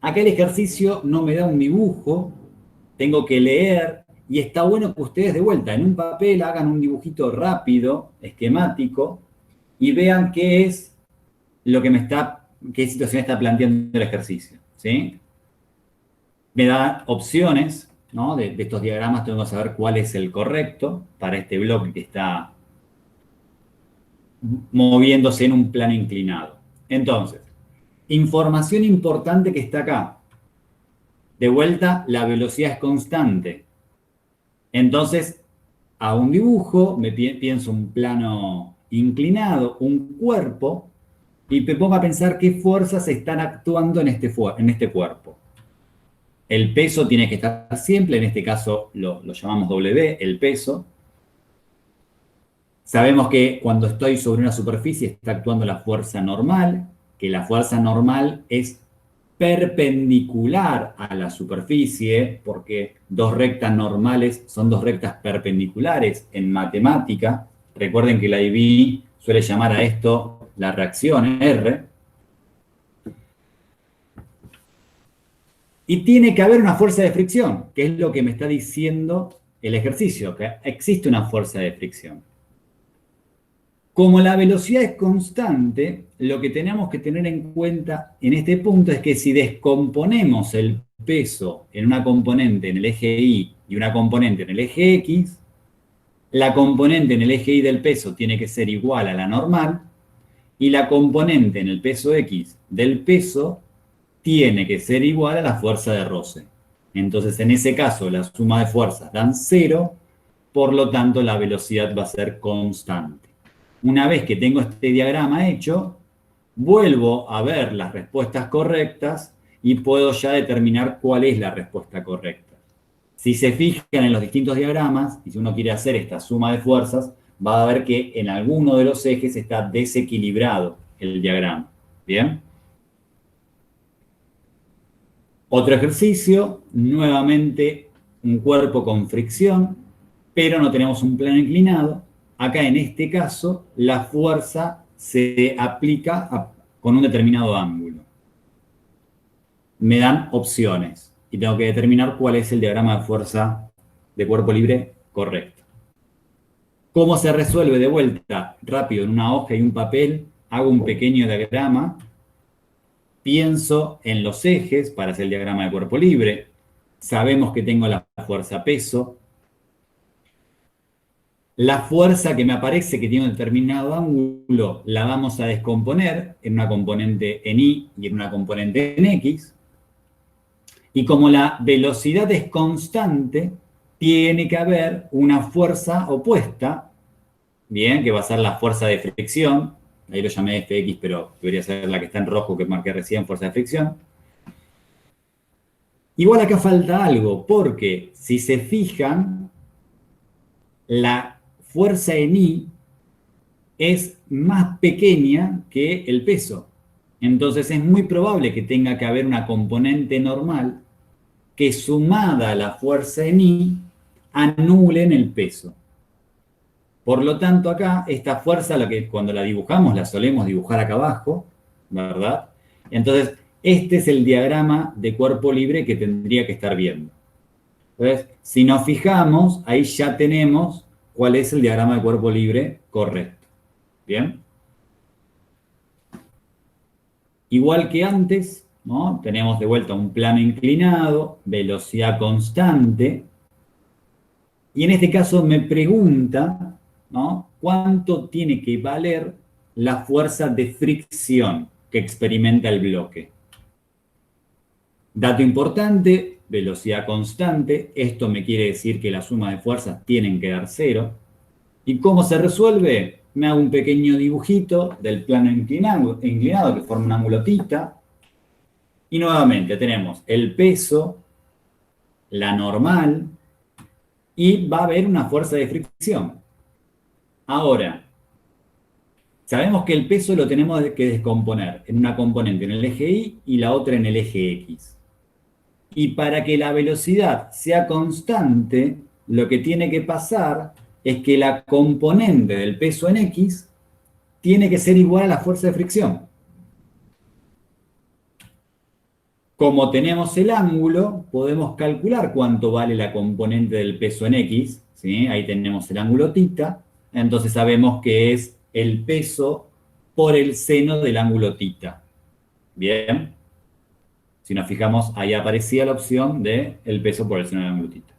Acá el ejercicio no me da un dibujo, tengo que leer y está bueno que ustedes de vuelta en un papel hagan un dibujito rápido, esquemático, y vean qué es lo que qué situación está planteando el ejercicio, ¿sí? Me da opciones, ¿no? De estos diagramas tengo que saber cuál es el correcto para este bloque que está moviéndose en un plano inclinado. Entonces, información importante que está acá. De vuelta, la velocidad es constante. Entonces, a un dibujo, pienso un plano inclinado, un cuerpo, y me pongo a pensar qué fuerzas están actuando en este cuerpo. El peso tiene que estar siempre, en este caso lo llamamos W, el peso. Sabemos que cuando estoy sobre una superficie está actuando la fuerza normal, que la fuerza normal es perpendicular a la superficie, porque dos rectas normales son dos rectas perpendiculares en matemática. Recuerden que la IB suele llamar a esto la reacción R. Y tiene que haber una fuerza de fricción, que es lo que me está diciendo el ejercicio, que existe una fuerza de fricción. Como la velocidad es constante, lo que tenemos que tener en cuenta en este punto es que si descomponemos el peso en una componente en el eje Y y una componente en el eje X, la componente en el eje Y del peso tiene que ser igual a la normal y la componente en el peso X del peso tiene que ser igual a la fuerza de roce. Entonces, en ese caso, la suma de fuerzas dan 0, por lo tanto, la velocidad va a ser constante. Una vez que tengo este diagrama hecho, vuelvo a ver las respuestas correctas y puedo ya determinar cuál es la respuesta correcta. Si se fijan en los distintos diagramas, y si uno quiere hacer esta suma de fuerzas, va a ver que en alguno de los ejes está desequilibrado el diagrama. ¿Bien? Otro ejercicio, nuevamente un cuerpo con fricción, pero no tenemos un plano inclinado. Acá en este caso, la fuerza se aplica con un determinado ángulo. Me dan opciones y tengo que determinar cuál es el diagrama de fuerza de cuerpo libre correcto. ¿Cómo se resuelve de vuelta? Rápido, en una hoja y un papel, hago un pequeño diagrama, pienso en los ejes para hacer el diagrama de cuerpo libre, sabemos que tengo la fuerza peso, la fuerza que me aparece que tiene un determinado ángulo la vamos a descomponer en una componente en Y y en una componente en X. Y como la velocidad es constante, tiene que haber una fuerza opuesta, bien, que va a ser la fuerza de fricción. Ahí lo llamé Fx, pero debería ser la que está en rojo que marqué recién, fuerza de fricción. Igual acá falta algo, porque si se fijan, la fuerza en I es más pequeña que el peso. Entonces es muy probable que tenga que haber una componente normal que sumada a la fuerza en I anulen el peso. Por lo tanto, acá esta fuerza, cuando la dibujamos, la solemos dibujar acá abajo, ¿verdad? Entonces, este es el diagrama de cuerpo libre que tendría que estar viendo. Entonces, si nos fijamos, ahí ya tenemos cuál es el diagrama de cuerpo libre correcto. ¿Bien? Igual que antes, ¿no? Tenemos de vuelta un plano inclinado, velocidad constante, y en este caso me pregunta, ¿no? ¿Cuánto tiene que valer la fuerza de fricción que experimenta el bloque? Dato importante, velocidad constante. Esto me quiere decir que la suma de fuerzas tienen que dar 0. ¿Y cómo se resuelve? Me hago un pequeño dibujito del plano inclinado que forma un ángulo θ. Y nuevamente tenemos el peso, la normal, y va a haber una fuerza de fricción. Ahora, sabemos que el peso lo tenemos que descomponer en una componente en el eje Y y la otra en el eje X. Y para que la velocidad sea constante, lo que tiene que pasar es que la componente del peso en X tiene que ser igual a la fuerza de fricción. Como tenemos el ángulo, podemos calcular cuánto vale la componente del peso en X, ¿sí? Ahí tenemos el ángulo θ, entonces sabemos que es el peso por el seno del ángulo θ. Bien, si nos fijamos, ahí aparecía la opción de el peso por el seno del ángulo θ.